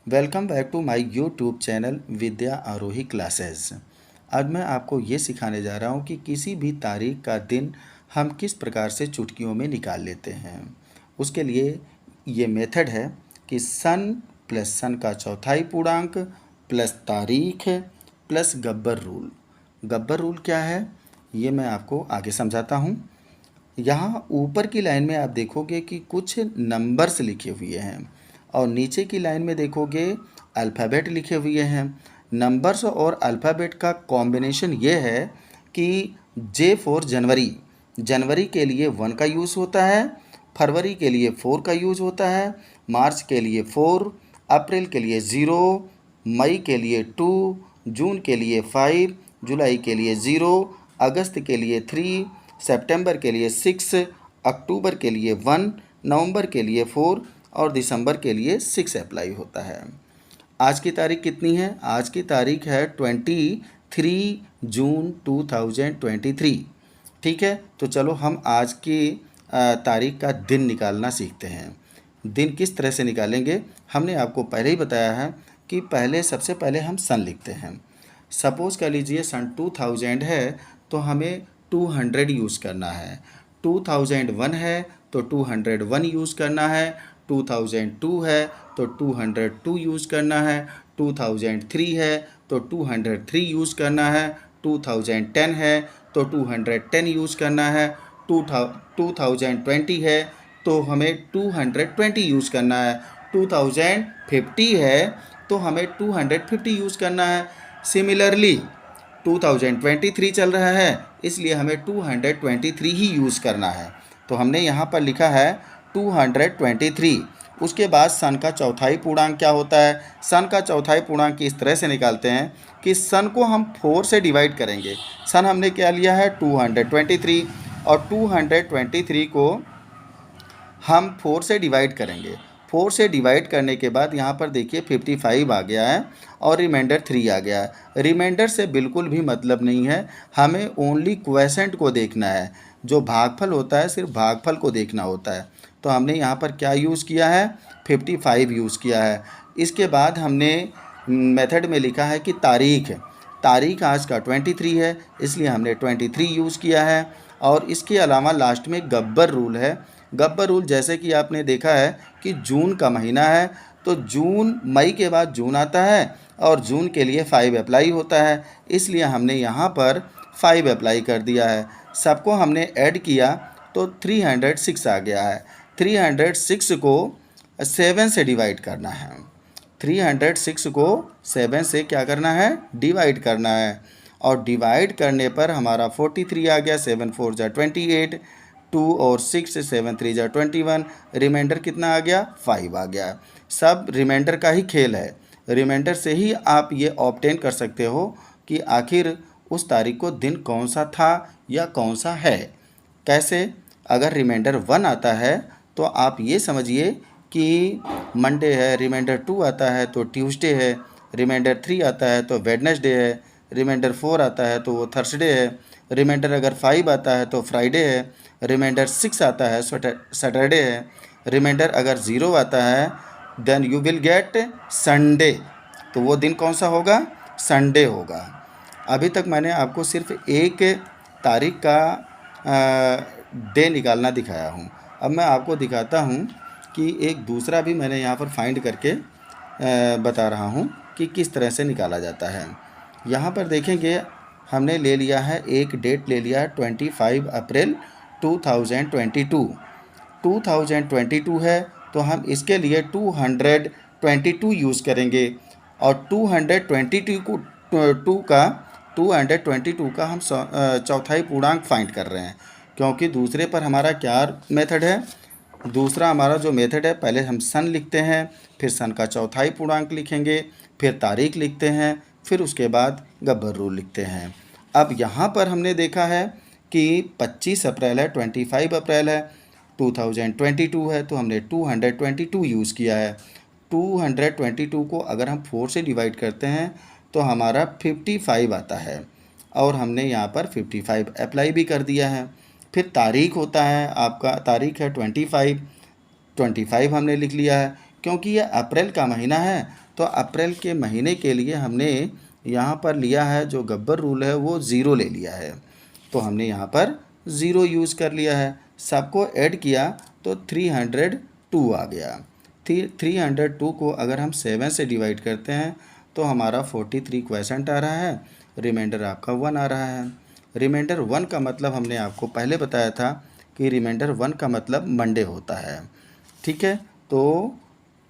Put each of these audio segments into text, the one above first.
Welcome back to my YouTube channel Vidya Arohi classes. आज मैं आपको ये सिखाने जा रहा हूँ कि किसी भी तारीख का दिन हम किस प्रकार से चुटकियों में निकाल लेते हैं। उसके लिए ये मेथड है कि सन प्लस सन का चौथाई पूर्णांक प्लस तारीख plus Gabbar rule. Gabbar rule क्या है ये मैं आपको आगे समझाता हूँ। यहाँ ऊपर की लाइन में आप देखोगे कि कुछ नंबर्स लिखे हुए हैं और नीचे की लाइन में देखोगे अल्फ़ाबेट लिखे हुए हैं। नंबर्स और अल्फ़ाबेट का कॉम्बिनेशन ये है कि जे फॉर जनवरी, जनवरी के लिए 1 का यूज़ होता है, फरवरी के लिए 4 का यूज़ होता है, मार्च के लिए 4, अप्रैल के लिए 0, मई के लिए 2, जून के लिए 5, जुलाई के लिए 0, अगस्त के लिए 3, सितंबर के लिए 6, अक्टूबर के लिए 1, नवंबर के लिए 4 और दिसंबर के लिए 6 अप्लाई होता है। आज की तारीख कितनी है? आज की तारीख है 23 जून 2023। ठीक है, तो चलो हम आज की तारीख का दिन निकालना सीखते हैं। दिन किस तरह से निकालेंगे हमने आपको पहले ही बताया है कि सबसे पहले हम सन लिखते हैं। सपोज़ कर लीजिए सन 2000 है तो हमें 200 यूज़ करना है। 2001 है तो 201 यूज़ करना है। 2002 है तो 202 यूज़ करना है। 2003 है तो 203 यूज़ करना है। 2010 है तो 210 यूज़ करना है। 2020 है तो हमें 220 यूज़ करना है। 2050 है तो हमें 250 यूज़ करना है। सिमिलरली 2023 चल रहा है इसलिए हमें 223 ही यूज़ करना है। तो हमने यहाँ पर लिखा है 223। उसके बाद सन का चौथाई पूर्णांक क्या होता है? सन का चौथाई पूर्णांक इस तरह से निकालते हैं कि सन को हम 4 से डिवाइड करेंगे। सन हमने क्या लिया है 223 और 223 को हम 4 से डिवाइड करेंगे। 4 से डिवाइड करने के बाद यहाँ पर देखिए 55 आ गया है और रिमाइंडर 3 आ गया है। रिमाइंडर से बिल्कुल भी मतलब नहीं है, हमें ओनली क्वोशेंट को देखना है। जो भागफल होता है सिर्फ भागफल को देखना होता है। तो हमने यहाँ पर क्या यूज़ किया है 55 यूज़ किया है। इसके बाद हमने मेथड में लिखा है कि तारीख आज का 23 है इसलिए हमने 23 यूज़ किया है। और इसके अलावा लास्ट में गब्बर रूल है। गब्बर रूल जैसे कि आपने देखा है कि जून का महीना है तो जून, मई के बाद जून आता है और जून के लिए 5 अप्लाई होता है इसलिए हमने यहाँ पर 5 अप्लाई कर दिया है। सबको हमने ऐड किया तो 306 आ गया है। 306 को 7 से डिवाइड करना है। 306 को 7 से क्या करना है डिवाइड करना है और डिवाइड करने पर हमारा 43 आ गया। 7 4 जा 28, 2 और 6 7 3 जा 21, रिमाइंडर कितना आ गया 5 आ गया। सब रिमाइंडर का ही खेल है। रिमाइंडर से ही आप ये ऑब्टेन कर सकते हो कि आखिर उस तारीख को दिन कौन सा था या कौन सा है। कैसे? अगर रिमाइंडर 1 आता है तो आप ये समझिए कि मंडे है, रिमाइंडर 2 आता है तो ट्यूसडे है, रिमाइंडर 3 आता है तो वेडनेसडे है, रिमाइंडर 4 आता है तो वो थर्सडे है, रिमाइंडर अगर 5 आता है तो फ्राइडे है, रिमाइंडर 6 आता है सैटरडे है, रिमाइंडर अगर 0 आता है then you will get Sunday. तो वो दिन कौन सा होगा? संडे होगा। अभी तक मैंने आपको सिर्फ एक तारीख का डे निकालना दिखाया हूँ। अब मैं आपको दिखाता हूँ कि एक दूसरा भी मैंने यहाँ पर फाइंड करके बता रहा हूँ कि किस तरह से निकाला जाता है। यहाँ पर देखेंगे हमने ले लिया है, एक डेट ले लिया है 25 अप्रैल 2022। 2022 है तो हम इसके लिए 222 यूज़ करेंगे और 222 का हम चौथाई पूर्णांक फाइंड कर रहे हैं क्योंकि दूसरे पर हमारा क्या मेथड है। दूसरा हमारा जो मेथड है, पहले हम सन लिखते हैं, फिर सन का चौथाई पूर्णांक लिखेंगे, फिर तारीख लिखते हैं, फिर उसके बाद गब्बर रूल लिखते हैं। अब यहाँ पर हमने देखा है कि 25 अप्रैल है, 25 अप्रैल है, 2022 है तो हमने 222 यूज़ किया है। 222 को अगर हम 4 से डिवाइड करते हैं तो हमारा 55 आता है और हमने यहाँ पर 55 अप्लाई भी कर दिया है। फिर तारीख होता है, आपका तारीख है 25 हमने लिख लिया है क्योंकि ये अप्रैल का महीना है तो अप्रैल के महीने के लिए हमने यहाँ पर लिया है, जो गब्बर रूल है वो 0 ले लिया है, तो हमने यहाँ पर 0 यूज़ कर लिया है। सबको ऐड किया तो 302 आ गया। 302 को अगर हम 7 से डिवाइड करते हैं तो हमारा 43 क्वेश्चन आ रहा है, रिमाइंडर आपका 1 आ रहा है। रिमाइंडर 1 का मतलब हमने आपको पहले बताया था कि रिमाइंडर 1 का मतलब मंडे होता है। ठीक है, तो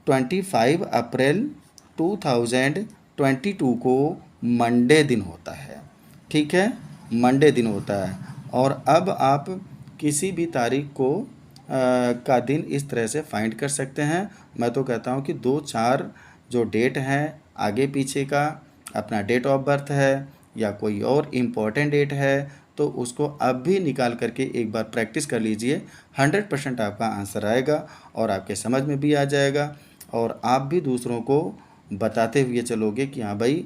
25 अप्रैल 2022 को मंडे दिन होता है। ठीक है, मंडे दिन होता है। और अब आप किसी भी तारीख को का दिन इस तरह से फाइंड कर सकते हैं। मैं तो कहता हूँ कि 2-4 जो डेट हैं आगे पीछे का, अपना डेट ऑफ बर्थ है या कोई और इम्पोर्टेंट डेट है, तो उसको अब भी निकाल करके एक बार प्रैक्टिस कर लीजिए। 100% आपका आंसर आएगा और आपके समझ में भी आ जाएगा, और आप भी दूसरों को बताते हुए चलोगे कि हाँ भाई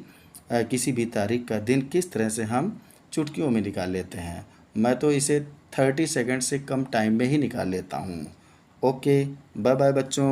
किसी भी तारीख का दिन किस तरह से हम चुटकियों में निकाल लेते हैं। मैं तो इसे 30 सेकंड से कम टाइम में ही निकाल लेता हूँ। ओके, बाय बाय बच्चों।